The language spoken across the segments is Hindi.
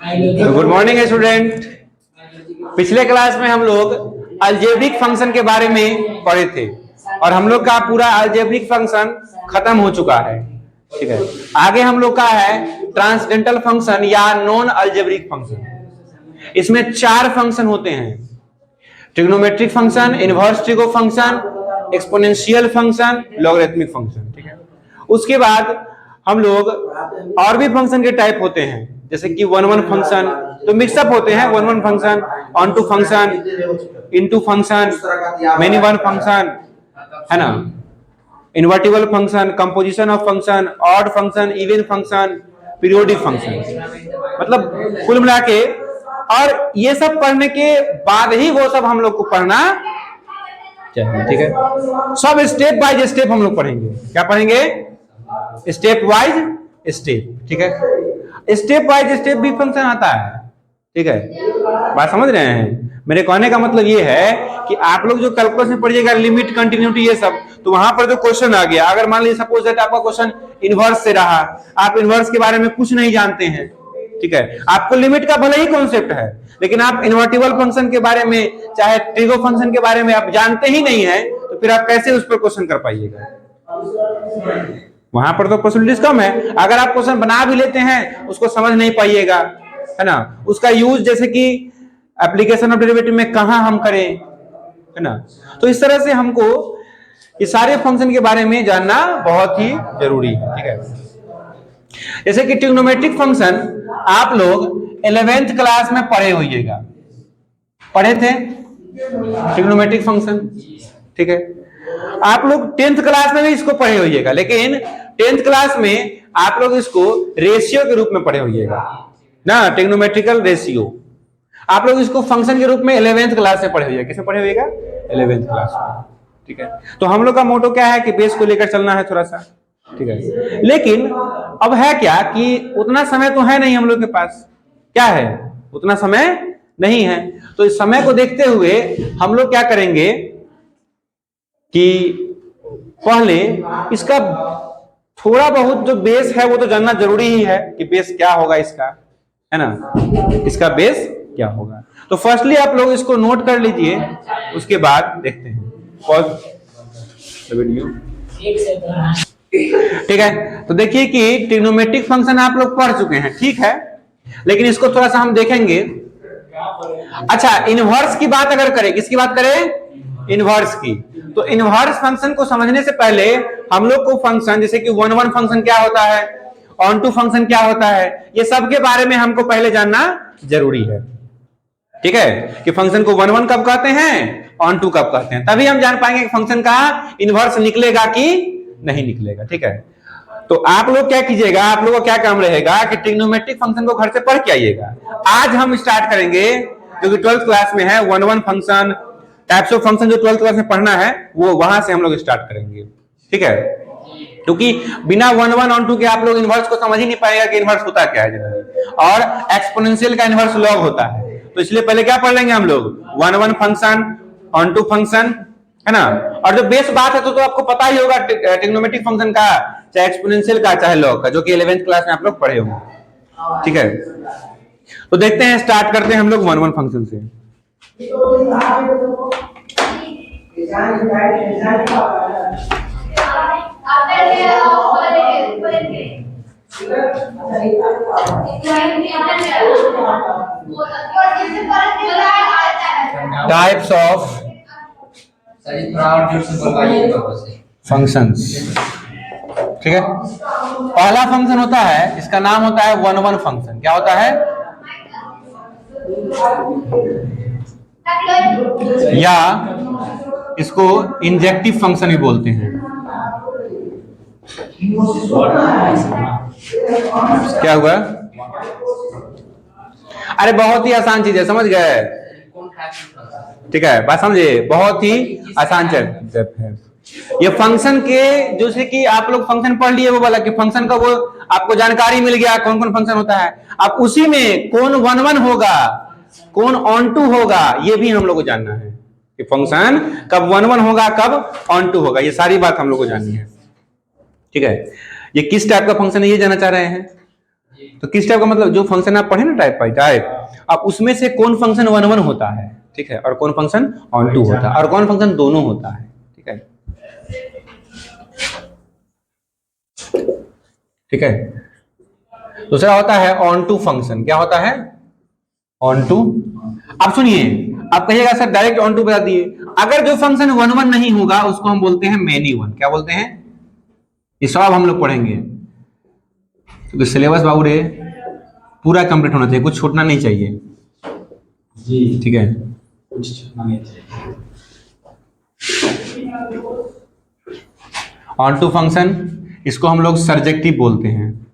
Good morning student. पिछले क्लास में हम लोग अलजेब्रिक फंक्शन के बारे में पढ़े थे और हम लोग का पूरा अलजेब्रिक फंक्शन खत्म हो चुका है। ठीक है, आगे हम लोग का है ट्रांसडेंटल फंक्शन या नॉन अलजेब्रिक फंक्शन। इसमें 4 फंक्शन होते हैं: trigonometric function, inverse trigo function, exponential function, logarithmic function. ठीक है, उसके बाद हम लोग और भी फंक्शन के टाइप होते हैं, जैसे कि 1-1 फंक्शन, तो मिक्सअप होते हैं 1-1 function, on-to function, into function, many one function, है ना, invertible function, composition of function, odd function, even function, periodic function. मतलब कुल मिला के, और ये सब पढ़ने के बाद ही वो सब हम लोग को पढ़ना चाहिए। ठीक है, सब स्टेप बाय स्टेप हम लोग पढ़ेंगे। क्या पढ़ेंगे? Step wise step. ठीक है, स्टेप वाइज स्टेप भी फंक्शन आता है। ठीक है, बात समझ रहे हैं? मेरे कहने का मतलब ये है कि आप लोग जो कैलकुलस में पढ़िएगा, लिमिट, कंटिन्यूटी, ये सब, तो वहां पर जो क्वेश्चन आ गया, अगर मान लीजिए सपोज दैट आपका क्वेश्चन इनवर्स से रहा, आप इनवर्स के बारे में कुछ नहीं जानते हैं। ठीक है, आपको लिमिट का भले ही कॉन्सेप्ट है, लेकिन आप इन्वर्टिबल फंक्शन के बारे में, चाहे ट्रिगो फंक्शन के बारे में आप जानते ही नहीं है, तो फिर आप कैसे उस पर क्वेश्चन कर पाइएगा? वहां पर तो पॉसिबिलिटीज कम है। अगर आप क्वेश्चन बना भी लेते हैं, उसको समझ नहीं पाइएगा, है ना, उसका यूज जैसे कि एप्लीकेशन ऑफ डेरिवेटिव में कहां हम करें, है ना। तो इस तरह से हमको ये सारे फंक्शन के बारे में जानना बहुत ही जरूरी है। ठीक है, जैसे कि ट्रिग्नोमेट्रिक फंक्शन आप लोग 11th क्लास में पढ़े होइएगा, पढ़े थे ट्रिग्नोमेट्रिक फंक्शन। ठीक है, आप लोग 10th क्लास में भी इसको पढ़े होइएगा, लेकिन 10th क्लास में आप लोग इसको रेशियो के रूप में पढ़े होइएगा ना, ट्रिग्नोमेट्रिकल रेशियो। आप लोग इसको फंक्शन के रूप में 11th क्लास से पढ़े होइएगा। किसमें पढ़े होइएगा? 11th क्लास में। ठीक है, तो हम लोग का मोटो क्या है कि बेस को लेकर चलना है थोड़ा सा। ठीक है, लेकिन अब है क्या कि उतना समय तो है नहीं हम लोग के पास। क्या है? उतना समय नहीं है। तो इस समय को देखते हुए हम लोग क्या करेंगे कि पहले इसका थोड़ा बहुत जो बेस है वो तो जानना जरूरी ही है कि बेस क्या होगा इसका, है ना, इसका बेस क्या होगा। तो फर्स्टली आप लोग इसको नोट कर लीजिए, उसके बाद देखते हैं। Pause video. ठीक है, तो देखिए कि ट्रिग्नोमेट्रिक फंक्शन आप लोग पढ़ चुके हैं, ठीक है, लेकिन इसको थोड़ा सा हम देखेंगे। अच्छा, इनवर्स की बात अगर करें, किसकी बात करें? इनवर्स की। तो इनवर्स फंक्शन को समझने से पहले हम लोग को फंक्शन, जैसे कि 1-1 फंक्शन क्या होता है, ऑन-टू फंक्शन क्या होता है, ये सब के बारे में हमको पहले जानना जरूरी है। ठीक है, कि फंक्शन को 1-1 कब कहते हैं, ऑन-टू कब कहते हैं, तभी हम जान पाएंगे कि फंक्शन का इनवर्स निकलेगा कि नहीं निकलेगा। ठीक है, तो आप लोग क्या कीजिएगा, आप लोगों का क्या काम रहेगा कि ट्रिग्नोमेट्रिक फंक्शन को घर से पढ़ के आइएगा। आज हम स्टार्ट करेंगे जो कि 12th क्लास में है, 1-1 फंक्शन, टाइप्स ऑफ फंक्शन जो 12th क्लास में पढ़ना है, वो वहां से हम लोग स्टार्ट करेंगे। ठीक है, क्योंकि बिना 1-1 ऑन-टू के आप लोग इनवर्स को समझ ही नहीं पाएगा कि इनवर्स होता क्या है जनरली, और एक्सपोनेंशियल का इनवर्स लॉग होता है। तो इसलिए पहले क्या पढ़ लेंगे हम लोग? 1-1 फंक्शन, ऑन-टू फंक्शन, है ना। और जो बेस बात है तो आपको पता ही होगा ट्रिग्नोमेट्रिक फंक्शन का, चाहे एक्सपोनेंशियल का चाहे लॉग का, जो कि 11th क्लास में आप लोग पढ़े होंगे। ठीक है, तो देखते हैं, स्टार्ट करते हैं हम लोग 1-1 फंक्शन से। Types of functions. ठीक है, पहला फंक्शन होता है, इसका नाम होता है 1-1 फंक्शन। क्या होता है? या इसको इंजेक्टिव फंक्शन भी बोलते हैं। क्या हुआ? अरे बहुत ही आसान चीज है, समझ गए? ठीक है, बात समझे, बहुत ही आसान चीज है ये फंक्शन के। जैसे कि आप लोग फंक्शन पढ़ लिए, वो वाला कि फंक्शन का वो आपको जानकारी मिल गया कौन कौन फंक्शन होता है। अब उसी में कौन 1-1 होगा, कौन ऑन-टू होगा, ये भी हम लोग को जानना है कि फंक्शन कब 1-1 होगा, कब ऑन-टू होगा, ये सारी बात हम लोग को जाननी है। ठीक है, ये किस टाइप का फंक्शन है ये जानना चाह रहे हैं? तो किस टाइप का मतलब जो फंक्शन आप पढ़े ना टाइप बाई टाइप, अब उसमें से कौन फंक्शन 1 1 होता है, ठीक है, और कौन फंक्शन ऑन टू होता है, और कौन फंक्शन दोनों होता है, ठीक है, ठीक है। दूसरा होता है ऑन टू फंक्शन। क्या होता है? Onto. अब सुनिए, आप कहिएगा सर डायरेक्ट ऑन टू बता दिए, अगर जो फंक्शन 1 1 नहीं होगा उसको हम बोलते हैं मैनी वन। क्या बोलते हैं? ये सब हम लोग पढ़ेंगे, क्योंकि सिलेबस बाबू रे पूरा कंप्लीट होना चाहिए, कुछ छूटना नहीं चाहिए जी, ठीक है, कुछ छूटना नहीं चाहिए। ऑन टू फंक्शन, इसको हम लोग सर्जेक्टिव बोलते हैं।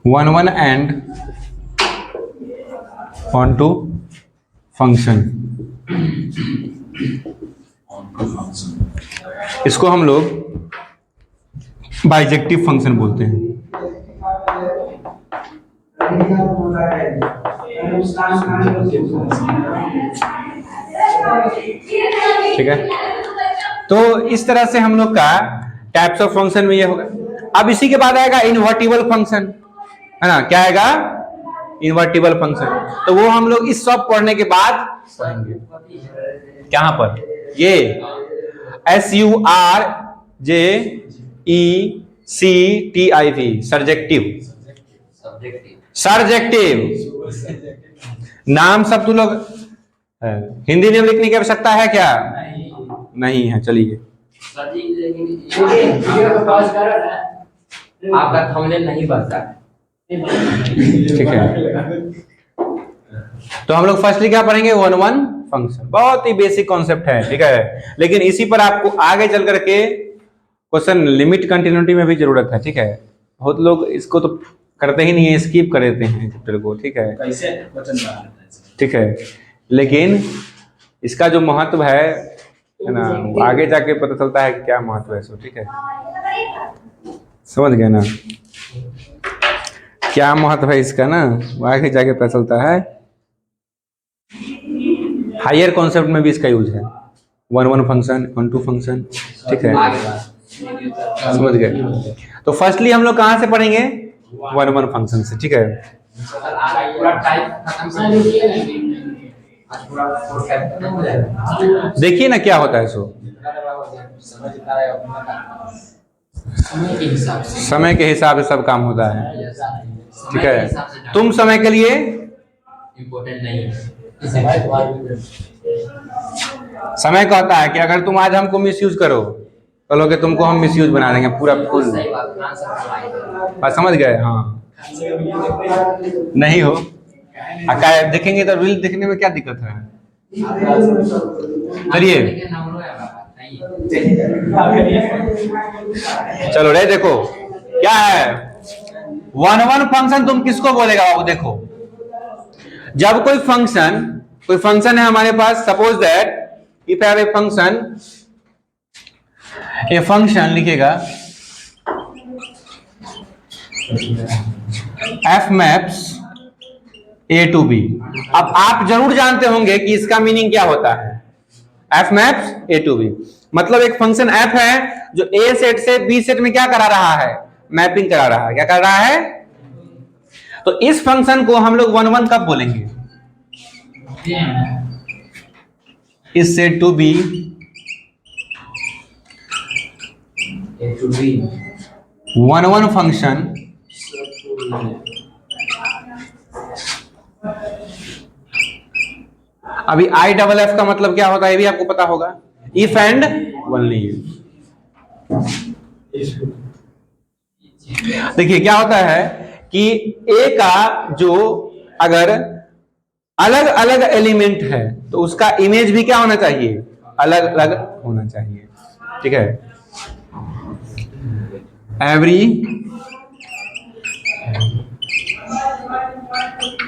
One one and onto function, इसको हम लोग बाइजेक्टिव फंक्शन बोलते हैं। ठीक है, तो इस तरह से हम लोग का टाइप्स ऑफ फंक्शन में ये होगा। अब इसी के बाद आएगा इन्वर्टिबल फंक्शन, है ना? क्या आएगा? Invertible function. तो वो हम लोग इस सब पढ़ने के बाद पढ़ेंगे। कहां पर? ये SURJECTIV, सर्जेक्टिव। सर्जेक्टिव नाम सब तू लोग हिंदी में लिखने की आवश्यकता है क्या? नहीं है। चलिए, आपका थंबनेल नहीं बनता, ठीक है। तो हम लोग फर्स्टली क्या पढ़ेंगे? 1 1 फंक्शन। बहुत ही बेसिक कॉन्सेप्ट है, ठीक है, लेकिन इसी पर आपको आगे चल करके क्वेश्चन लिमिट कंटिन्यूटी में भी जरूरत है, ठीक है। बहुत लोग इसको तो करते ही नहीं है, स्किप कर देते हैं चैप्टर को, ठीक है, कैसे क्वेश्चन, ठीक है, लेकिन इसका जो महत्व है ना, आगे जाके पता चलता है क्या महत्व है सो, ठीक है, समझ गए ना क्या महत्व है इसका ना, आगे जाके पता चलता है। हायर कॉन्सेप्ट में भी इसका यूज है, 1 1 फंक्शन, 1 2 फंक्शन, ठीक है, समझ गए। तो फर्स्टली हम लोग कहां से पढ़ेंगे? 1 1 फंक्शन से, ठीक है। देखिए ना क्या होता है सो, समय के हिसाब से सब काम होता है, ठीक है। तुम समय के लिए इम्पोर्टेंट नहीं है। समय कहता है कि अगर तुम आज हमको मिसयूज करो, कहोगे तुमको हम मिसयूज बना देंगे पूरा फुल। बात समझ गए? हाँ, नहीं हो देखेंगे तो रील देखने में क्या दिक्कत है? चलिए चलो रे, देखो क्या है 1 1 फंक्शन। तुम किसको बोलेगा बाबू? देखो, जब कोई फंक्शन है हमारे पास, suppose that if have a function लिखेगा f maps a to b। अब आप जरूर जानते होंगे कि इसका मीनिंग क्या होता है। f maps a to b मतलब एक फंक्शन f है जो a सेट से b सेट में क्या करा रहा है? मैपिंग करा रहा है। क्या कर रहा है? तो इस फंक्शन को हम लोग 1 1 कब बोलेंगे? इस सेट टू बी 1 1 फंक्शन अभी आई डबल एफ का मतलब क्या होता है ये भी आपको पता होगा, इफ एंड ओनली इफ। देखिए क्या होता है कि ए का जो अगर अलग अलग एलिमेंट है तो उसका इमेज भी क्या होना चाहिए? अलग अलग होना चाहिए, ठीक है। Every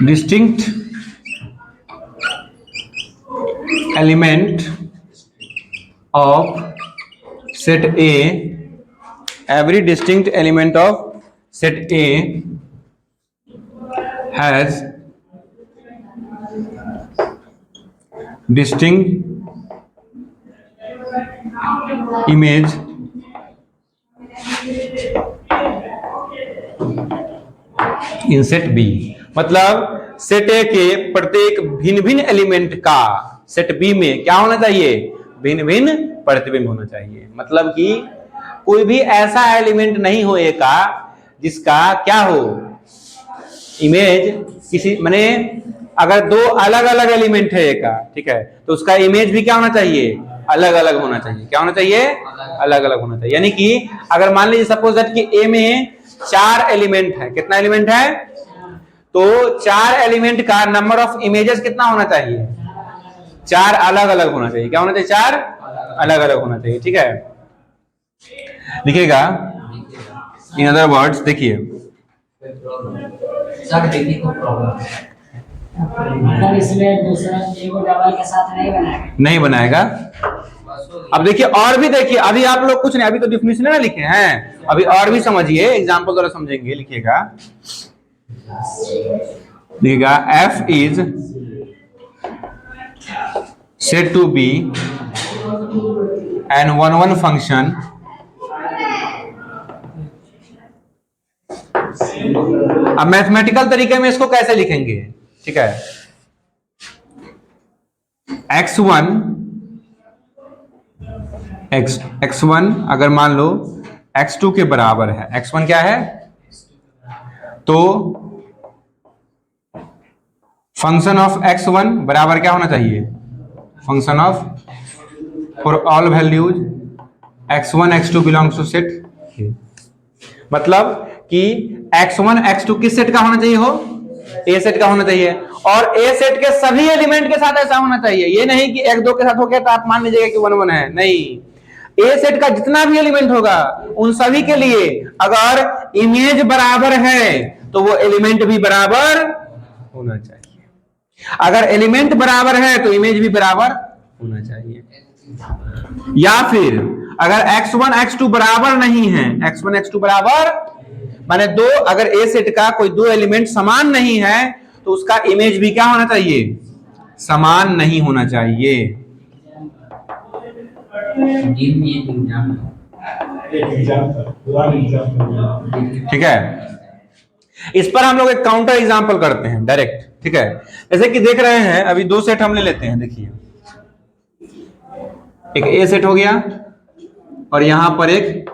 distinct element of set A, every distinct element of set A has distinct image in set B. मतलब सेट ए के प्रत्येक भिन्न भिन्न एलिमेंट का सेट बी में क्या होना चाहिए? भिन्न भिन्न प्रतिबिंब होना चाहिए। मतलब कि कोई भी ऐसा एलिमेंट नहीं हो ए का जिसका क्या हो इमेज किसी, माने अगर दो अलग अलग एलिमेंट है ए का, ठीक है, तो उसका इमेज भी क्या होना चाहिए? अलग अलग होना चाहिए। क्या होना चाहिए? अलग अलग होना चाहिए। यानी कि अगर मान लीजिए सपोज दैट कि ए में 4 एलिमेंट है, कितना एलिमेंट है? तो 4 एलिमेंट का नंबर ऑफ इमेजेस कितना होना चाहिए? 4 अलग अलग होना चाहिए। क्या होना चाहिए? 4 अलग अलग होना चाहिए। ठीक है, लिखिएगा इन अदर वर्ड्स। देखिए मतलब इसमें दूसरा एगो डबल के साथ नहीं बनाएगा, नहीं बनाएगा। अब देखिए और भी देखिए, अभी आप लोग कुछ नहीं, अभी तो डिफिनेशन ना लिखे हैं, अभी और भी समझिए, एग्जांपल द्वारा समझेंगे। लिखिएगा, लिखिएगा f is set to be an one function अब मैथमेटिकल तरीके में इसको कैसे लिखेंगे? ठीक है, x1 अगर मान लो x2 के बराबर है, x1 क्या है? तो फंक्शन ऑफ x1 बराबर क्या होना चाहिए? Function of for all values x1 x2 belongs to set. मतलब कि x1 x2 किस सेट का होना चाहिए? हो ए सेट का होना चाहिए। और ए सेट के सभी एलिमेंट के साथ ऐसा होना चाहिए। ये नहीं कि 1 2 के साथ हो गया तो आप मान लीजिएगा कि 1 1 है, नहीं। ए सेट का जितना भी एलिमेंट होगा उन सभी के लिए अगर इमेज बराबर है तो वो एलिमेंट भी बराबर होना चाहिए। अगर एलिमेंट बराबर है तो इमेज भी बराबर होना चाहिए। या फिर अगर x1 x2 बराबर नहीं है, x1 x2 बराबर माने दो, अगर ए सेट का कोई दो एलिमेंट समान नहीं है तो उसका इमेज भी क्या होना चाहिए? समान नहीं होना चाहिए। ठीक है, इस पर हम लोग एक काउंटर एग्जांपल करते हैं डायरेक्ट। ठीक है, जैसे कि देख रहे हैं, अभी 2 सेट हम ले लेते हैं। देखिए, एक ए सेट हो गया और यहां पर एक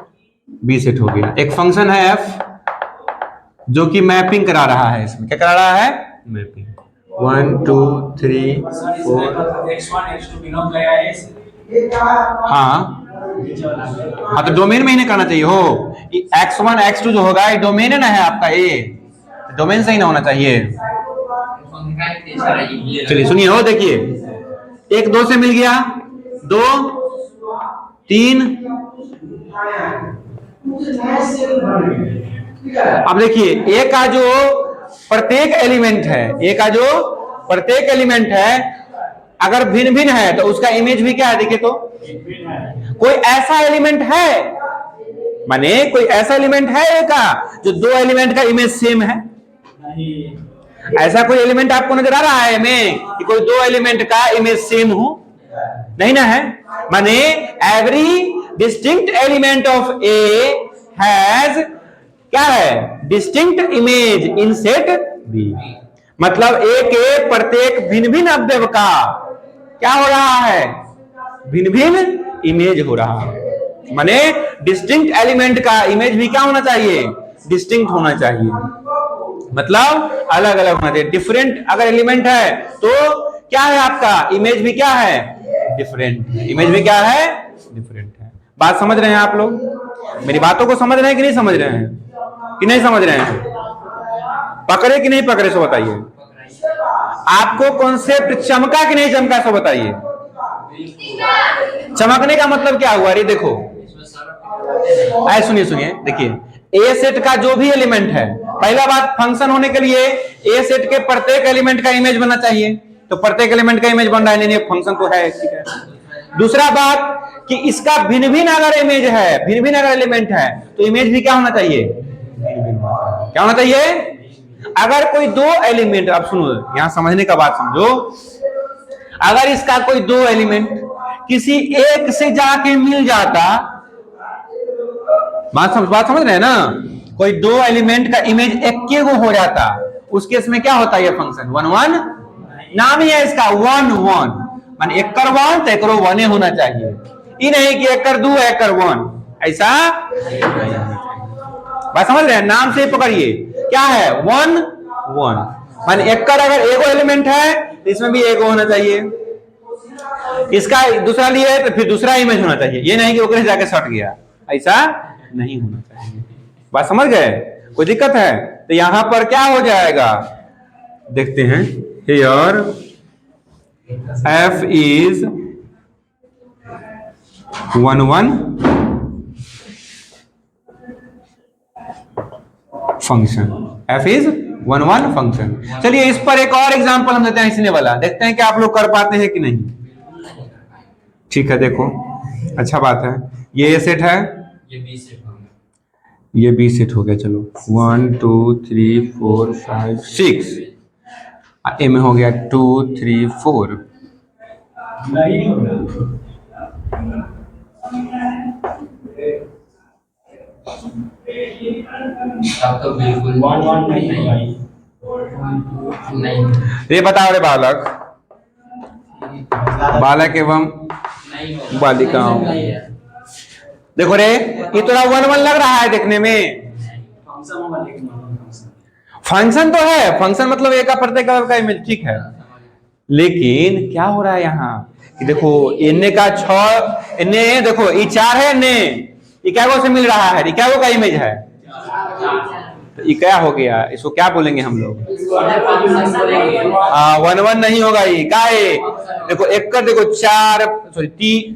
बी सेट हो गया। एक फंक्शन है f जो कि मैपिंग करा रहा है। इसमें क्या करा रहा है? मैपिंग 1 2 3 4। हाँ, तो डोमेन में ही नहीं करना चाहिए हो। x1 x2 जो होगा ये डोमेन है ना, है आपका ए, डोमेन से ही ना होना चाहिए। चलिए सुनिए, हो देखिए, 1 2 से मिल गया, 2 3। अब देखिए ए का जो प्रत्येक एलिमेंट है, ए का जो प्रत्येक एलिमेंट है अगर भिन्न भिन्न है तो उसका इमेज भी क्या है? देखिए तो कोई ऐसा एलिमेंट है, माने कोई ऐसा एलिमेंट है ए का जो दो एलिमेंट का इमेज सेम है? ऐसा कोई एलिमेंट आपको नजर आ रहा है में कि कोई दो एलिमेंट का इमेज सेम हो? नहीं ना है। माने every distinct element of A has क्या है? Distinct image in set B. मतलब ए के प्रत्येक भिन्न भिन्न अवयव का क्या हो रहा है? भिन्न भिन्न इमेज हो रहा है। माने डिस्टिंक्ट एलिमेंट का इमेज भी क्या होना चाहिए? डिस्टिंक्ट होना चाहिए। मतलब अलग अलग होना चाहिए। डिफरेंट अगर एलिमेंट है तो क्या है आपका? इमेज भी क्या है? डिफरेंट। इमेज भी क्या है? डिफरेंट है। बात समझ रहे हैं आप लोग? मेरी बातों को समझ रहे हैं कि नहीं समझ रहे हैं? कि नहीं समझ रहे हैं? पकड़े कि नहीं पकड़े सो बताइए। आपको कॉन्सेप्ट चमका कि नहीं चमका सो बताइए। चमकने का मतलब क्या हुआ? अरे देखो, आए सुनिए सुनिए, देखिए ए सेट का जो भी एलिमेंट है, पहला बात फंक्शन होने के लिए ए सेट के प्रत्येक एलिमेंट का इमेज बनना चाहिए। तो प्रत्येक एलिमेंट का इमेज बन रहा है, नहीं फंक्शन तो है, ठीक है। दूसरा बात कि इसका भिन्न भिन्न अगर इमेज है, भिन्न भिन्न अगर एलिमेंट है, तो इमेज भी क्या होना चाहिए? क्या होना चाहिए? अगर कोई दो एलिमेंट, अब सुनो यहां समझने का बात समझो, अगर इसका कोई दो एलिमेंट किसी एक से जाके मिल जाता, बात समझ रहे हैं ना, कोई दो एलिमेंट का इमेज एक के वो हो जाता, उस केस में क्या होता है? ये फंक्शन 1 1, नाम ही है इसका 1 1, मान एक कर 1 तो एक रो 1 होना चाहिए, ये नहीं कि एक कर 2 एक कर 1, ऐसा बात समझ रहे हैं? नाम से पकड़िए क्या है? 1 1, मान एक कर अगर एगो एलिमेंट है तो इसमें भी एगो होना चाहिए, इसका दूसरा लिए तो फिर दूसरा इमेज होना चाहिए, ये नहीं कि ओकरे जाके सट गया, ऐसा नहीं होना चाहिए। बात समझ गए? कोई दिक्कत है? तो यहां पर क्या हो जाएगा देखते हैं। Here f is 1 1 function, f is 1 1 function. चलिए इस पर एक और एग्जांपल हम देते हैं इसने वाला, देखते हैं कि आप लोग कर पाते हैं कि नहीं। ठीक है, देखो अच्छा बात है, ये सेट है, ये बी सेट हो गया, ये बी सेट हो गया। चलो 1 2 3 4 5 6, ए में हो गया 2 3 4, अब तो बिल्कुल 1 1 नहीं भाई, नहीं ये बताओ रे बालक, बालक एवं नहीं होगा। बालिकाओं, नहीं है। देखो रे ये थोड़ा 1 1 लग रहा है देखने में, फंक्शन तो है, फंक्शन मतलब एक का प्रत्येक का इमेज, ठीक है, लेकिन क्या हो रहा है यहाँ कि देखो इन्ने का 6, इन्ने देखो ये 4 है, इन्ने ये क्या से मिल रहा है, ये क्या का इमेज है, तो ये क्या हो गया, इसको क्या बोलेंगे हम लोग? 1 1 नहीं होगा, ये क्या है? देखो एक कर देखो 4 सॉरी 3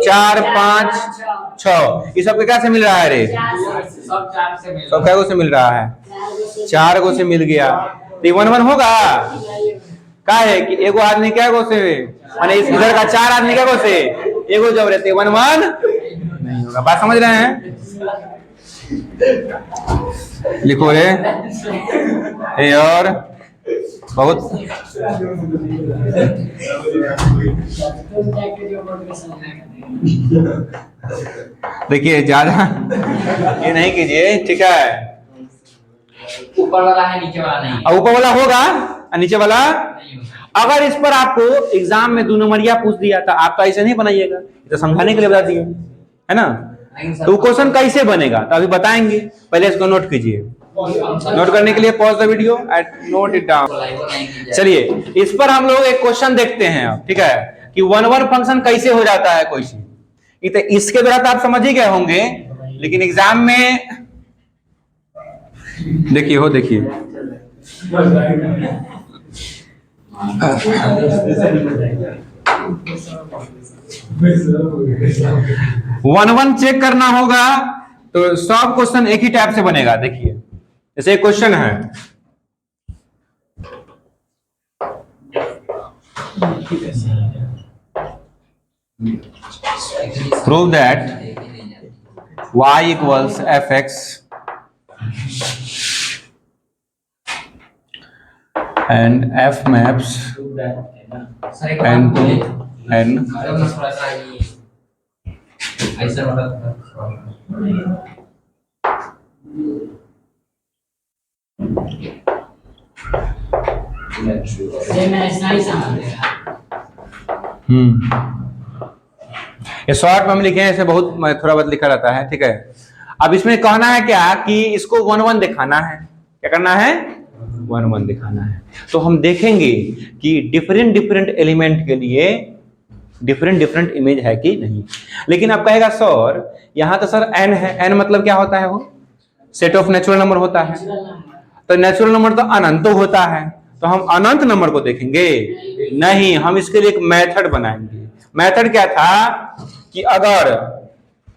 4 5 6, ये सब क्या से मिल रहा है रे? सब 4 से मिल सब क्या से मिल रहा है? 4 को से मिल गया, तो 1 1 होगा। क्या है कि एगो आदमी क्या गो से, माने इधर का 4 आदमी क्या गो से एगो जब रहते 1 1 नहीं होगा। बात समझ रहे हैं? लिखो रे ए और बहुत देखिए ज्यादा ये नहीं कीजिए, ठीक है? ऊपर वाला है, नीचे वाला नहीं है। ऊपर वाला होगा और नीचे वाला नहीं होगा। अगर इस पर आपको एग्जाम में 2 नंबरिया पूछ दिया था, आप तो ऐसे नहीं बनाइएगा, तो समझाने के लिए बता दिए, है ना? तो क्वेश्चन कैसे बनेगा तो अभी बताएंगे, पहले इसको नोट कीजिए। नोट करने के लिए pause the video and note it down. चलिए इस पर हम लोग एक क्वेश्चन देखते हैं अब, ठीक है, कि 1 1 फंक्शन कैसे हो जाता है कोई चीज। तो इसके द्वारा तो आप समझ ही गए होंगे, लेकिन एग्जाम में देखिए हो देखिए 1 1 चेक करना होगा तो सब क्वेश्चन एक ही टाइप से बनेगा। देखिए जैसे क्वेश्चन है, prove that y equals fx and f maps sir एक n बात to बोले, n थोड़ा सा ये ऐसा वाला ये मैं ऐसा ही समझ गया। ये शॉर्ट में हम लिखे हैं, ऐसे बहुत थोड़ा बहुत लिखा रहता है, ठीक है? अब इसमें कहना है क्या कि इसको 1 1 दिखाना है, क्या करना है? 1 1 दिखाना है। तो हम देखेंगे कि डिफरेंट एलिमेंट के लिए डिफरेंट इमेज है कि नहीं। लेकिन आप कहेगा सर यहाँ तो सर n है, n मतलब क्या होता है? वो सेट ऑफ नेचुरल नंबर होता है, तो नेचुरल नंबर तो अनंत होता है, तो हम अनंत नंबर को देखेंगे नहीं, हम इसके लिए एक मेथड बनाएंगे। मेथड क्या था कि अगर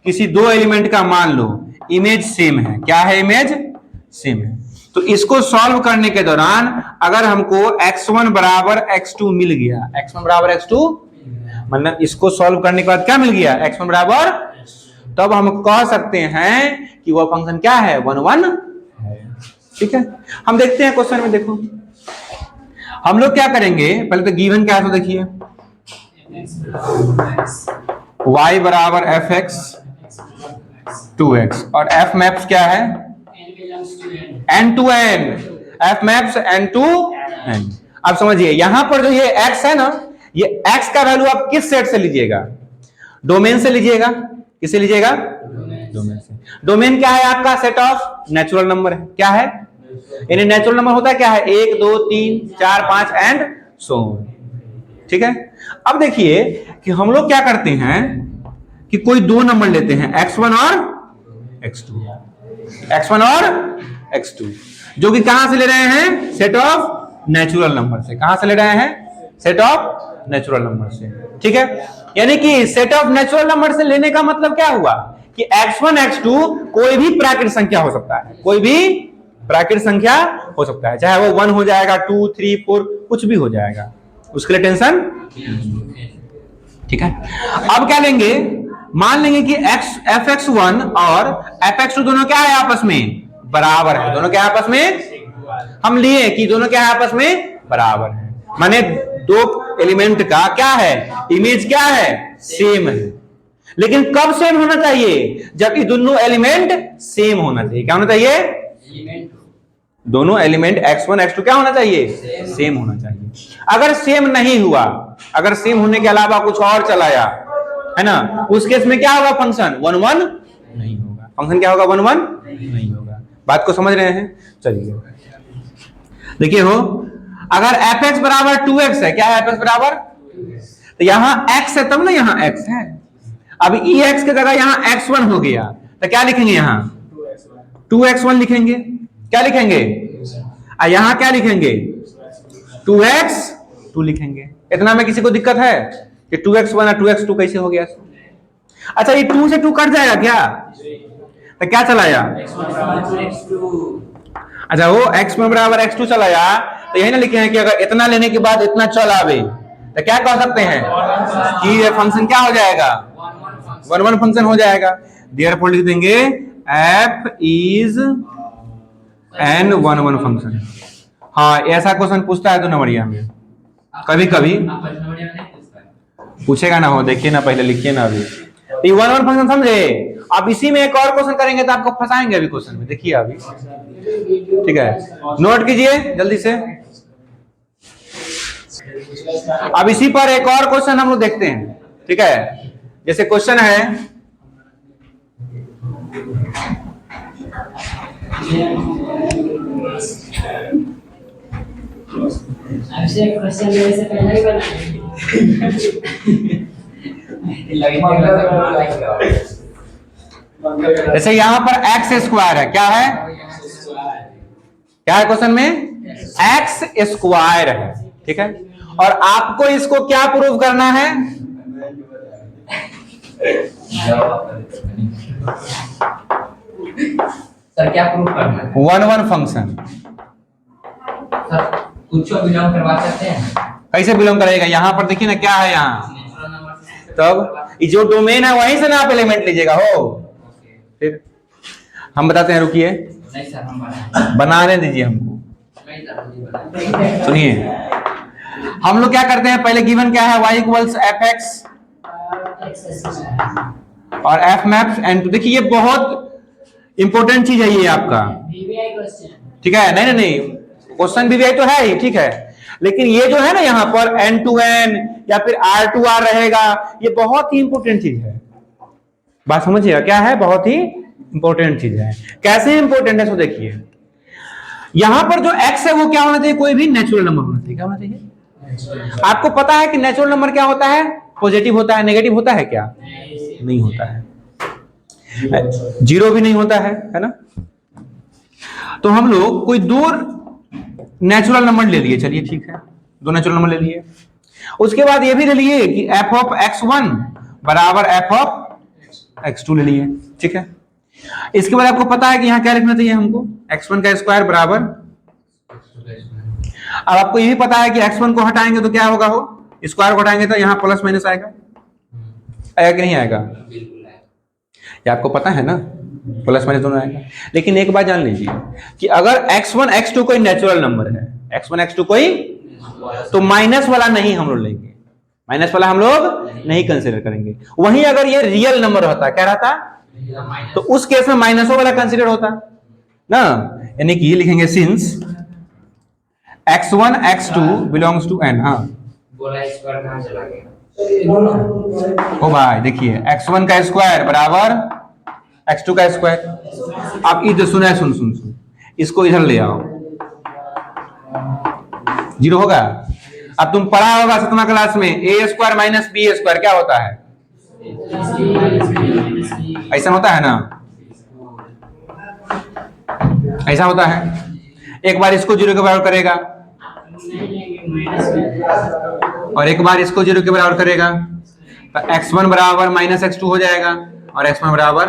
किसी 2 एलिमेंट का मान लो इमेज सेम है, क्या है? इमेज सेम है, तो इसको सॉल्व करने के दौरान अगर हमको x1 बराबर x2 मिल गया, x1 बराबर x2 मतलब इसको सॉल्व करने के बाद क्या मिल गया, x1 बराबर, तब हम कह सकते हैं कि वह फंक्शन क्या है, 1 1 है। ठीक है, हम देखते हैं क्वेश्चन में। देखो हम लोग क्या करेंगे, पहले तो गिवन क्या है तो देखिए, y बराबर fx 2x और f मैप्स क्या है, n to n, f maps n to n। अब समझिए यहां पर जो ये x है ना, ये x का वैल्यू आप किस सेट से लीजिएगा, डोमेन से लीजिएगा। किससे लीजिएगा, डोमेन से। डोमेन क्या है आपका, सेट ऑफ नेचुरल नंबर है। क्या है, यानी नेचुरल नंबर होता है क्या है, 1 2 3 4 5 एंड सो। ठीक है, अब देखिए कि हम लोग क्या करते हैं कि कोई दो नंबर लेते हैं, x1 और x2, x1 और x2, जो कि कहां से ले रहे हैं, सेट ऑफ नेचुरल नंबर से। कहां से ले रहे हैं, सेट ऑफ नेचुरल नंबर से। ठीक है, यानी कि सेट ऑफ नेचुरल नंबर से लेने का मतलब क्या हुआ कि x1 x2 कोई भी प्राकृतिक संख्या हो सकता है, कोई भी प्राकृतिक संख्या हो सकता है, चाहे वो 1 हो जाएगा, 2 3 4 कुछ भी हो जाएगा, उसके लिए टेंशन। ठीक है, अब क्या लेंगे, मान लेंगे कि fx1 और fx2 दोनों क्या है, आपस में बराबर है। दोनों क्या है आपस में, हम लिए कि दोनों क्या है आपस में बराबर है, माने दो एलिमेंट का क्या है, इमेज क्या है, सेम है। लेकिन कब सेम होना चाहिए, जब ये दोनों एलिमेंट सेम होना चाहिए। क्या होना चाहिए, दोनों एलिमेंट x1 x2 क्या होना चाहिए, सेम होना चाहिए। अगर सेम नहीं हुआ, अगर सेम होने के अलावा कुछ और चलाया है ना, उस केस में क्या होगा, फंक्शन 1 1 नहीं होगा। फंक्शन क्या होगा, 1 1 नहीं होगा। बात को समझ रहे हैं, चलिए देखिए हो, अगर fx बराबर 2x है, क्या है fx बराबर, तो यहां x है तब ना यहाँ x है। अब ex की जगह यहाँ x1 हो गया, तो क्या लिखेंगे, यहाँ 2x1 लिखेंगे। क्या लिखेंगे, यहां क्या लिखेंगे, 2x2 लिखेंगे। इतना में किसी को दिक्कत है कि 2x1 और 2x2 कैसे हो गया। अच्छा, ये 2 से 2 कट जाएगा क्या, तो क्या चलाया, अच्छा वो x1 बराबर x2 चलाया, तो यही ना लिखे हैं कि अगर इतना लेने के बाद इतना चल आवे तो क्या कह सकते हैं कि ये फंक्शन क्या हो जाएगा, 1 1 फंक्शन हो जाएगा। देयरफॉर लिख देंगे f इज एन 1 1 फंक्शन। हाँ, ऐसा क्वेश्चन पूछता है 2 नंबरिया में, कभी कभी पूछेगा ना, हो देखिए ना, पहले लिखिए ना। अभी 1 1 फंक्शन समझे। अब इसी में एक और क्वेश्चन करेंगे तो आपको फंसाएंगे अभी क्वेश्चन में, देखिए अभी। ठीक है, नोट कीजिए जल्दी से। अब इसी पर एक और क्वेश्चन हम लोग देखते हैं। ठीक है, जैसे क्वेश्चन है, क्वेश्चन लेने से पहले ही बना जैसे यहां पर एक्स स्क्वायर है, क्या है, क्या है क्वेश्चन में, एक्स स्क्वायर है। ठीक है, और आपको इसको क्या प्रूव करना है, सर क्या प्रूफ करना है, 1 1 फंक्शन। सर कुछ बिलोंग करवा सकते हैं, कैसे बिलोंग करेगा, यहां पर देखिए ना क्या है, यहाँ तब जो डोमेन है वहीं से ना आप एलिमेंट लीजिएगा हो। फिर हम बताते हैं, रुकिए, नहीं सर हम बनाने दीजिए हमको। सुनिए, हम लोग क्या करते हैं, पहले गिवन क्या है, y इक्वल्स fx और f मैप्स n2। देखिए ये बहुत इंपॉर्टेंट चीज है ये आपका। ठीक है, नहीं नहीं नहीं, क्वेश्चन बीवीआई तो है ही, ठीक है, लेकिन ये जो है ना यहाँ पर n to n या फिर r to r रहेगा, ये बहुत ही इंपॉर्टेंट चीज है। बात समझिएगा, क्या है, बहुत ही इंपॉर्टेंट चीज है। कैसे इंपॉर्टेंट है तो देखिए, यहां पर जो x है वो क्या होना चाहिए, कोई भी नेचुरल नंबर होना चाहिए। क्या होना चाहिए, आपको पता है कि नेचुरल नंबर क्या होता है, पॉजिटिव होता है, नेगेटिव होता है, क्या नहीं होता है, जीरो भी नहीं होता है ना। तो हम लोग कोई दो नेचुरल नंबर ले लिए, चलिए ठीक है, 2 नेचुरल नंबर ले लिए। उसके बाद ये भी ले लिए कि f ऑफ x1 बराबर f ऑफ x2 ले लिए। ठीक है, इसके बाद आपको पता है कि यहाँ क्या लिखना चाहिए हमको, x1 का स्क्वायर बराबर, अब आपको ये भी पता है कि x1 को हटाएंगे तो क्या होगा, हो स्क्वायर को हटाएंगे तो यहाँ प्लस माइनस आएगा, आएगा कि नहीं आएगा? बिल्कुल है। ये आपको पता है ना, प्लस माइनस दोनों आएगा। लेकिन एक बात जान लीजिए कि अगर x1 x2 कोई नेचुरल नंबर है, x1 x2 कोई, तो माइनस वाला नहीं हम लोग लेंगे, माइनस वाला हम लोग नहीं कंसिडर करेंगे। वहीं अगर ये रियल नंबर होता, क्या रहता, तो उस केस में माइनस वाला कंसिडर होता ना। यानी कि ये लिखेंगे since x1 x2 belongs to n। हाँ बोला स्क्वायर कहाँ चला गया? ओ भाई देखिए, x1 का स्क्वायर बराबर x2 का स्क्वायर। आप इधर सुना है, सुन सुन सुन, इसको इधर ले आओ, 0 होगा। अब तुम पढ़ा होगा 7वीं क्लास में a square minus B square क्या होता है, ऐसा होता है ना, ऐसा होता है। एक बार इसको 0 के बराबर करेगा और एक बार इसको 0 के बराबर करेगा, तो x1 बराबर माइनस x2 हो जाएगा और x1 बराबर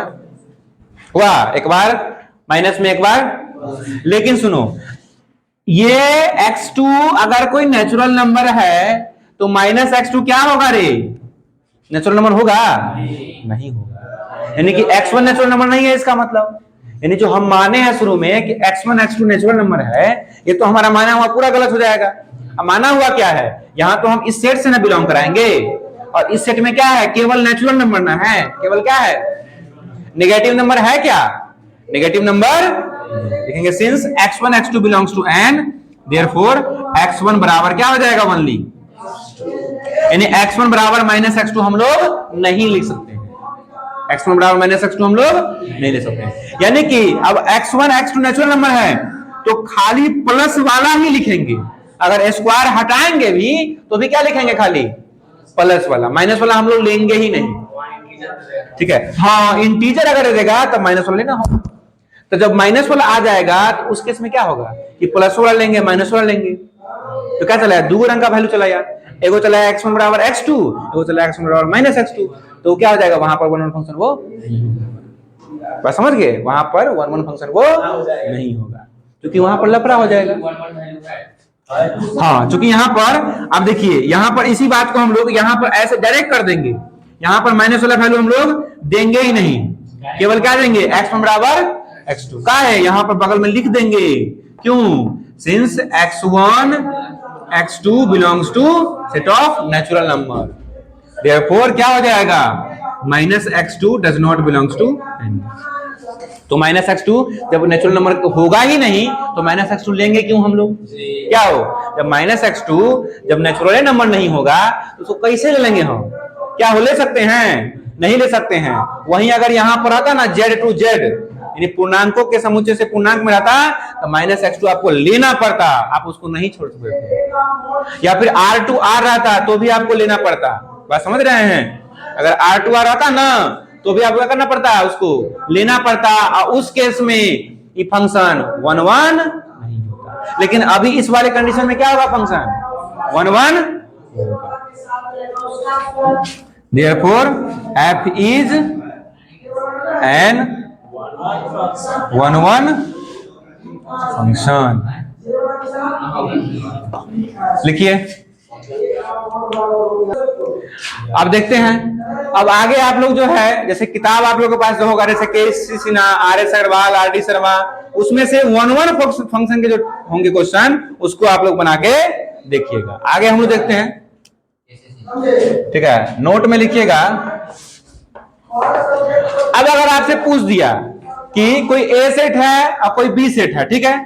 हुआ, एक बार माइनस में एक बार। लेकिन सुनो, ये x2 अगर कोई नेचुरल नंबर है तो माइनस x2 क्या होगा रे, नेचुरल नंबर होगा? नहीं होगा। यानी कि x1 नेचुरल नंबर नहीं है, इसका मतलब यानी जो हम माने हैं शुरू में कि x1 x2 नेचुरल नंबर है, ये तो हमारा माना हुआ पूरा गलत हो जाएगा। अब माना हुआ क्या है, यहां तो हम इस सेट से ना बिलोंग कराएंगे, और इस सेट में क्या है, केवल नेचुरल नंबर ना है, केवल क्या है, नेगेटिव नंबर है। क्या नेगेटिव नंबर लिखेंगे, since x1 x2 belongs to n, therefore x1 बराबर क्या हो जाएगा, ओनली, यानी x1 बराबर माइनस x2 हम लोग नहीं लिख सकते हैं, x1 बराबर माइनस x2 हम लोग नहीं ले सकते हैं। यानी कि अब x1 x2 नेचुरल नंबर है तो खाली प्लस वाला ही लिखेंगे, अगर स्क्वायर हटाएंगे भी तो भी क्या लिखेंगे, खाली प्लस वाला, माइनस वाला हम लोग लेंगे ही नहीं, ठीक है। हाँ, इंटीजर अगर देगा तब माइनस वाला लेना होगा। तो जब माइनस वाला आ जाएगा तो उस केस में क्या होगा कि प्लस वाला लेंगे, माइनस वाला लेंगे, तो क्या चला, दो रंग का वैल्यू चला यार, एगो चला x1 बराबर x2, एगो चला x1 बराबर माइनस x2, तो क्या हो जाएगा, वहां पर 1 1 फंक्शन वो बस समझ गए, वहां पर 1 1 फंक्शन वो नहीं होगा, क्योंकि वहां पर लफड़ा हो जाएगा। हाँ, क्योंकि यहाँ पर अब देखिए, यहाँ पर इसी बात को हम लोग यहाँ पर ऐसे डायरेक्ट कर देंगे, यहाँ पर माइनस वाला वैल्यू हम लोग देंगे ही नहीं, केवल क्या देंगे, x1 बराबर x2 का है, यहाँ पर बगल में लिख देंगे, क्यों, since x1 x2 belongs to set of natural number, therefore क्या हो जाएगा, minus x2 does not belongs to n। तो माइनस x2 जब नेचुरल नंबर होगा ही नहीं तो माइनस x2 लेंगे क्यों हम लोग, क्या हो, जब माइनस x2 जब नेचुरल नंबर नहीं होगा तो उसको कैसे ले लेंगे हम, क्या हो ले सकते हैं, नहीं ले सकते हैं। वहीं अगर यहाँ पर आता ना z टू z, यानी पूर्णांकों के समुच्चय से पूर्णांक में रहता तो माइनस x2 आपको लेना पड़ता, आप उसको नहीं छोड़ सकते। या फिर r टू r रहता तो भी आपको लेना पड़ता, बात समझ रहे हैं, अगर r टू r आता ना तो भी आपको क्या करना पड़ता, उसको लेना पड़ता, और उस केस में ये फंक्शन 1 1 नहीं होता। लेकिन अभी इस वाले कंडीशन में क्या होगा, फंक्शन 1 1 होगा, therefore f is an 1 1 function. लिखिए, अब देखते हैं, अब आगे आप लोग जो है, जैसे किताब आप लोगों के पास जो होगा, जैसे के सिन्हा, R.S. अग्रवाल, R.D. शर्मा, उसमें से 1 1 फंक्शन के जो होंगे क्वेश्चन, उसको आप लोग बना के देखिएगा। आगे हम लोग देखते हैं, ठीक है, नोट में लिखिएगा। अब अगर आपसे पूछ दिया कि कोई ए सेट है और कोई बी सेट है, ठीक है,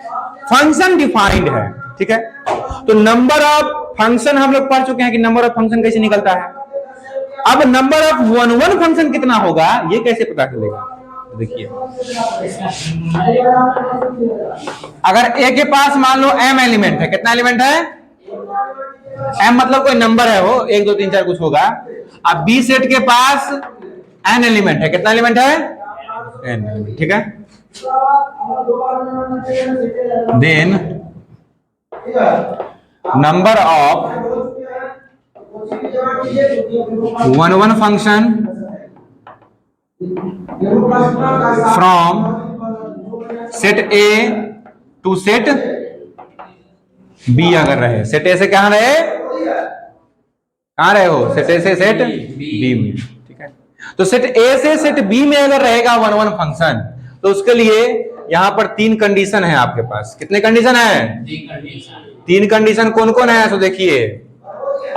फंक्शन डिफाइंड है, ठीक है, तो नंबर ऑफ फंक्शन हम लोग पढ़ चुके हैं कि नंबर ऑफ फंक्शन कैसे निकलता है। अब नंबर ऑफ 1 1 फंक्शन कितना होगा ये कैसे पता चलेगा, तो देखिए, अगर ए के पास मान लो m एलिमेंट है, कितना एलिमेंट है, m मतलब कोई नंबर है, वो 1 2 3 4 कुछ होगा। अब बी सेट के पास n एलिमेंट है, कितना एलिमेंट है, n, ठीक है, then number of 1 1 function from set A to set B अगर रहे, सेट ए से क्या रहे, कहाँ रहे हो? सेट ए से सेट बी में, ठीक है। तो सेट ए से सेट बी में अगर रहेगा 1 1 फंक्शन, तो उसके लिए यहां पर 3 कंडीशन है आपके पास। कितने कंडीशन है? 3 कंडीशन। कौन कौन है? तो देखिए,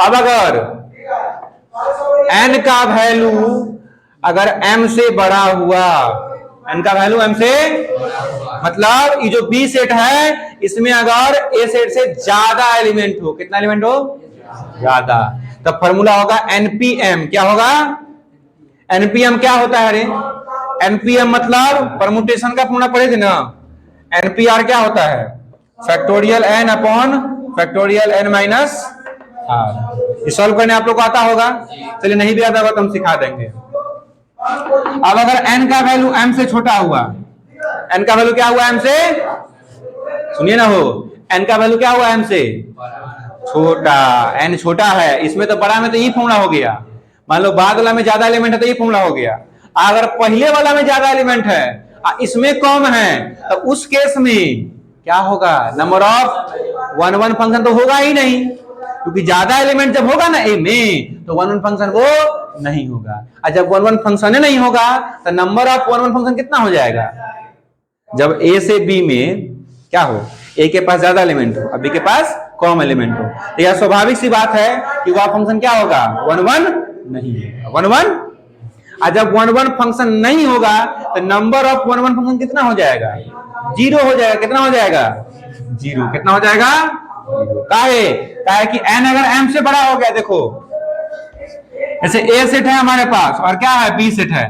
अब अगर n का वैल्यू अगर m से बड़ा हुआ, n का वैल्यू m से, मतलब ये जो b सेट है इसमें अगर a सेट से ज्यादा एलिमेंट हो, कितना एलिमेंट हो? ज्यादा, तब फॉर्मूला होगा npm। क्या होगा? npm क्या होता है? अरे npm मतलब परमुटेशन का पूर्ण पढ़े थे ना। npr क्या होता है? Factorial n upon factorial n minus r। ये सॉल्व करने आप लोग को आता होगा? चलिए, नहीं भी आता होगा तो हम सिखा देंगे। अब अगर n का वैल्यू m से छोटा हुआ, n का वैल्यू क्या हुआ? m से, सुनिए ना हो, n का वैल्यू क्या हुआ? m से छोटा, n छोटा है, इसमें तो बड़ा में तो ये फॉर्मूला हो गया। मान लो बाद वाला में ज्यादा एलिमेंट है तो ये फॉर्मूला हो गया। अगर पहले वाला में ज्यादा एलिमेंट है इसमें कम है, तो उस केस में क्या होगा? नंबर ऑफ 1 1 फंक्शन तो होगा ही नहीं, क्योंकि ज्यादा एलिमेंट जब होगा ना ए में, तो 1 1 फंक्शन वो नहीं होगा। और जब 1 1 फंक्शन नहीं होगा तो नंबर ऑफ 1 1 फंक्शन कितना हो जाएगा? जब ए से बी में क्या हो? ए के पास ज्यादा एलिमेंट हो और बी के पास कम एलिमेंट हो, तो यह स्वाभाविक सी बात है कि वह फंक्शन क्या होगा? 1 1 नहीं है, 1 1। और जब 1 1 फंक्शन नहीं होगा तो नंबर ऑफ 1 1 फंक्शन कितना हो जाएगा? 0 हो जाएगा। कितना हो जाएगा? 0। कितना हो जाएगा? 0। काहे कि n अगर m से बड़ा हो गया, देखो जैसे a सेट है हमारे पास और क्या है? b सेट है,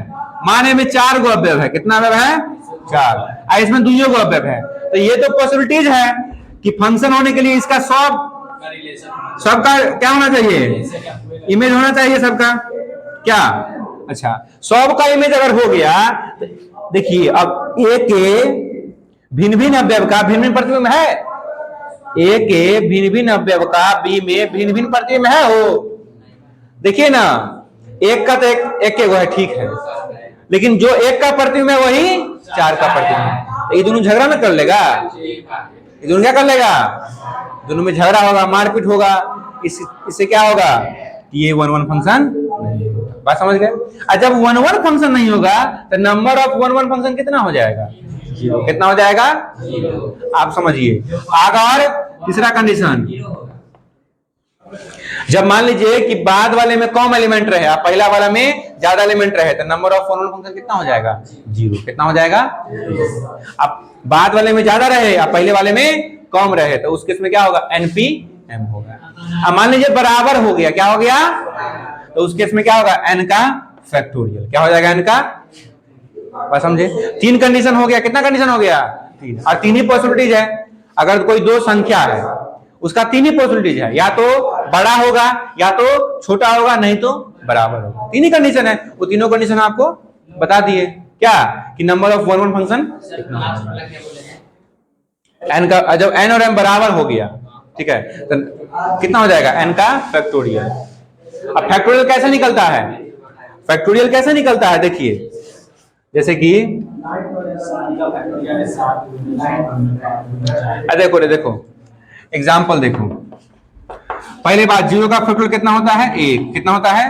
माने में 4 गो अवयव है। कितना अवयव है? 4। और इसमें 2 गो अवयव है, तो ये तो पॉसिबिलिटीज है कि फंक्शन होने के लिए इसका सबका क्या होना चाहिए? इमेज होना चाहिए सबका। क्या? अच्छा, सबका इमेज अगर हो गया तो देखिए, अब ए के भिन्न भिन्न अवयव का भिन्न भिन्न प्रतिबिंब है। ए के भिन्न भिन्न अवयव का बी में भिन्न भिन्न प्रतिबिंब है। हो देखिए ना, एक का तो एक है, ठीक है, लेकिन जो एक का प्रतिबिंब है वही 4 का प्रतिबिंब है। तो ये दोनों झगड़ा में कर लेगा, ये दोनों क्या कर लेगा? दोनों में झगड़ा होगा, मारपीट होगा। इससे क्या होगा? ये 1 1 फंक्शन नहीं होगा। बात समझ गए? और जब 1 1 फंक्शन नहीं होगा तो नंबर ऑफ 1 1 फंक्शन कितना हो जाएगा? 0। कितना हो जाएगा? 0। आप समझिए। आगे तीसरा कंडीशन, जब मान लीजिए कि बाद वाले में कम एलिमेंट रहे और पहला वाला में ज्यादा एलिमेंट रहे, तो नंबर ऑफ 1 1 फंक्शन कितना हो जाएगा? 0। कितना हो जाएगा? अब बाद वाले में ज्यादा रहे और पहले वाले में कम रहे, तो उस केस में क्या होगा? npm होगा। अब मान लीजिए बराबर हो गया, क्या हो गया? तो उस केस में क्या होगा? n का फैक्टोरियल। क्या हो जाएगा? n का, बस समझे? 3 कंडीशन हो गया। कितना कंडीशन हो गया? 3। और 3 ही पॉसिबिलिटीज है। अगर कोई 2 संख्या है उसका 3 ही पॉसिबिलिटीज है, या तो बड़ा होगा, या तो छोटा होगा, नहीं तो बराबर होगा। 3 ही कंडीशन है। वो तीनों कंडीशन आपको बता दिए। क्या? कि नंबर ऑफ 1 1 फंक्शन n का, जब n और m बराबर हो गया, ठीक है, तो कितना हो जाएगा? n का फैक्टोरियल। अब फैक्टोरियल कैसे निकलता है? फैक्टोरियल कैसे निकलता है? देखिए, जैसे कि देखो एग्जाम्पल देखो। पहले बात, 0 का फैक्टोरियल कितना होता है? 1। कितना होता है?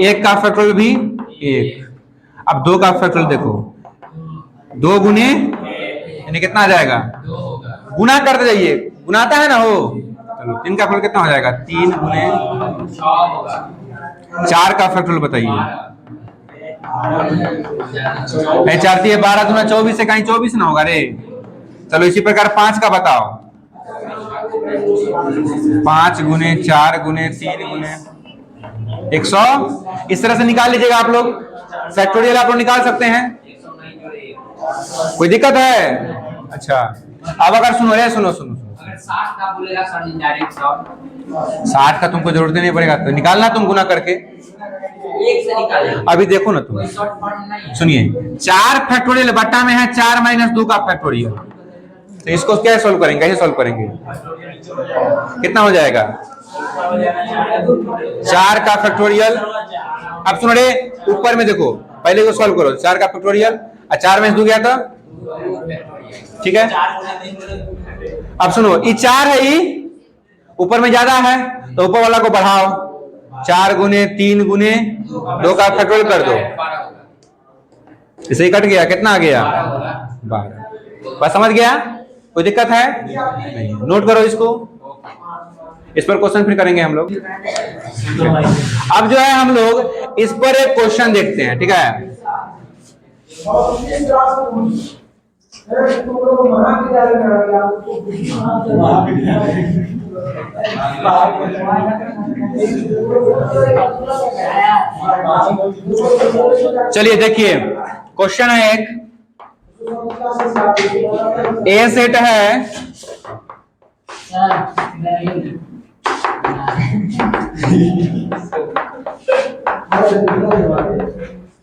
1 का फैक्टोरियल भी 1। अब 2 का फैक्टोरियल देखो, 2 गुने यानी कितना आ जाएगा? गुना करते जाइए, गुनाता है ना हो। चलो, 3 का फैक्टोरियल कितना हो जाएगा? 3 गुने 4 का फैक्टोरियल बताइए। 4 3 12 दूना 24 से कहीं 24 ना होगा रे। चलो इसी प्रकार 5 का बताओ। 5 गुने 4 गुने 3 गुने 100। इस तरह से निकाल लीजिएगा आप लोग। फैक्टोरियल आप लोग निकाल सकते हैं, कोई दिक्कत है? अच्छा, अब अगर सुनो रे, सुनो 60 का बोलेगा सर डायरेक्ट 60 का तुमको जरूरत नहीं पड़ेगा, तो निकालना तुम गुना करके। एक से निकाले। अभी देखो ना तुम, सुनिए, 4 फैक्टोरियल बट्टा में है 4 माइनस 2 का फैक्टोरियल। तो इसको क्या सोल्व करेंगे? कैसे सोल्व करेंगे? कितना हो जाएगा? 4 का फैक्टोरियल। अब सुनो रे, ऊपर में देखो, पहले को सोल्व करो। 4 का फैक्टोरियल और 4 में 2 गया था, ठीक है। अब सुनो, ये 4 है, ये ऊपर में ज्यादा है तो ऊपर वाला को बढ़ाओ, 4 गुने 3 गुने 2 का फैक्टोरियल कर दो, 12 होगा, इसे ही कट गया, कितना आ गया 12 होगा। 12। बस समझ गया, कोई दिक्कत है नहीं? नोट करो इसको, इस पर क्वेश्चन फिर करेंगे हम लोग। अब जो है हम लोग इस पर एक क्वेश्चन देखते हैं, ठीक है। चलिए देखिए, क्वेश्चन है एक, ए सेट है,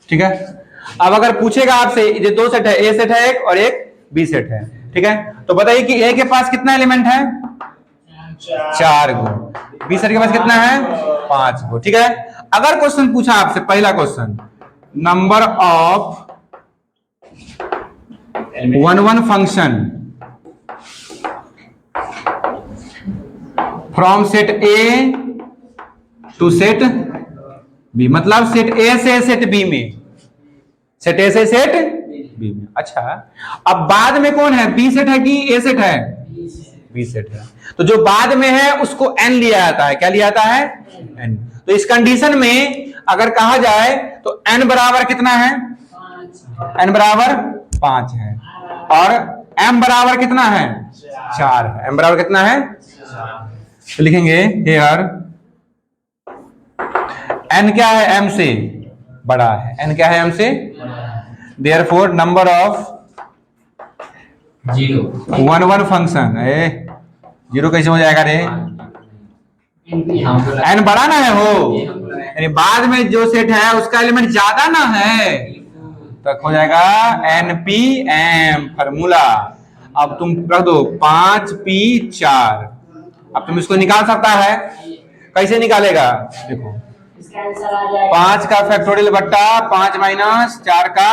ठीक है। अब अगर पूछेगा आपसे, ये 2 सेट है, ए सेट है एक और एक बी सेट है, ठीक है। तो बताइए कि ए के पास कितना एलिमेंट है 4 गो, बी सेट के पास कितना है 5 गो, ठीक है। अगर क्वेश्चन पूछा आपसे, पहला question, number of 1 function from set A to set B, मतलब सेट ए से सेट बी में, सेट ए से सेट बी में। अच्छा, अब बाद में कौन है, बी सेट है कि ए सेट है, बी सेट है। तो जो बाद में है उसको एन लिया जाता है, क्या लिया जाता है एन। तो इस कंडीशन में अगर कहा जाए तो एन बराबर कितना है, एन बराबर 5 है, और एम बराबर कितना है 4 है। एम बराबर कितना है, तो लिखेंगे हेयर एन क्या है, एम से बड़ा है, एन क्या है एम से, देयरफॉर नंबर ऑफ 1 फंक्शन, 0 कैसे हो जाएगा रे, एन बड़ा ना है हो, यानी बाद में जो सेट है उसका एलिमेंट ज्यादा ना है, तो हो जाएगा NP_M फार्मूला। अब तुम रख दो 5P4, अब तुम इसको निकाल सकता है, कैसे निकालेगा, देखो 5 का फैक्टोरियल बट्टा 5 माइनस 4 का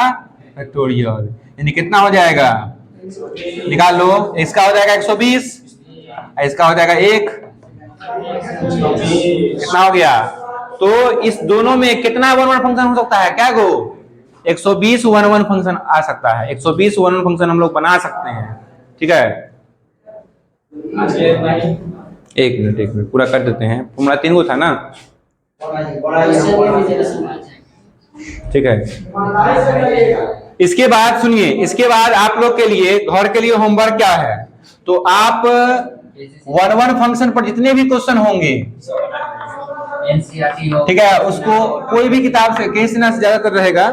फैक्टोरियल, यानी कितना हो जाएगा, निकाल लो, इसका हो जाएगा 120, इसका हो जाएगा 1, कितना हो गया। तो इस दोनों में कितना 1 फंक्शन हो सकता है, क्या गो 120 1 फंक्शन आ सकता है, 120 1 फंक्शन हम लोग बना सकते हैं, ठीक है। एक मिनट पूरा कर देते हैं, फॉर्मूला 3 गो था ना, ठीक है। इसके बाद सुनिए, इसके बाद आप लोग के लिए घर के लिए होमवर्क क्या है, तो आप 1 फंक्शन पर जितने भी क्वेश्चन होंगे, ठीक है, उसको कोई भी किताब से कैसे ना ज्यादातर रहेगा,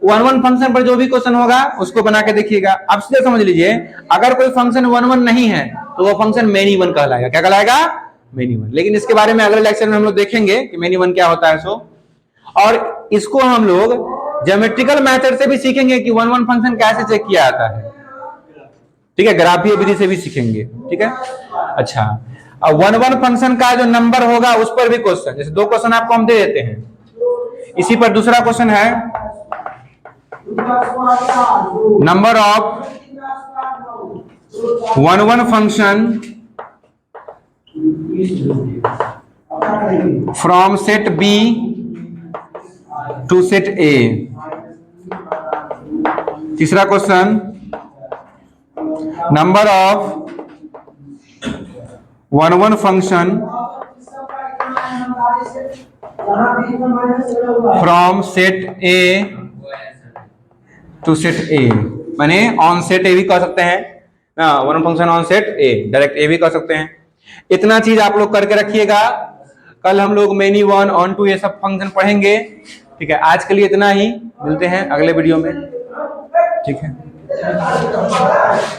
1 फंक्शन पर जो भी क्वेश्चन होगा उसको बना के देखिएगा। अब सीधे समझ लीजिए, अगर कोई फंक्शन 1 नहीं है तो वो फंक्शन मेनी वन कहलाएगा, क्या कहलाएगा, मेनी वन। लेकिन इसके बारे में अगले लेक्चर में हम लोग देखेंगे कि मेनी वन क्या होता है सो, और इसको हम लोग ज्योमेट्रिकल मेथड से भी सीखेंगे कि 1 फंक्शन कैसे चेक किया जाता है, ठीक है, ग्राफीय विधि से भी सीखेंगे, ठीक है। अच्छा, अब 1 फंक्शन का जो नंबर होगा उस पर भी क्वेश्चन, जैसे 2 क्वेश्चन आपको हम दे देते हैं, इसी पर दूसरा क्वेश्चन है, number of 1 function from set B to set A. तीसरा question, number of 1 function from set A to set A, माने ऑन सेट ए भी कह सकते हैं ना, 1 function on set A, direct A भी कह सकते हैं। इतना चीज आप लोग करके रखिएगा, कल हम लोग मेनी 1 ऑन 2 ये सब फंक्शन पढ़ेंगे, ठीक है। आज के लिए इतना ही, मिलते हैं अगले वीडियो में, ठीक है।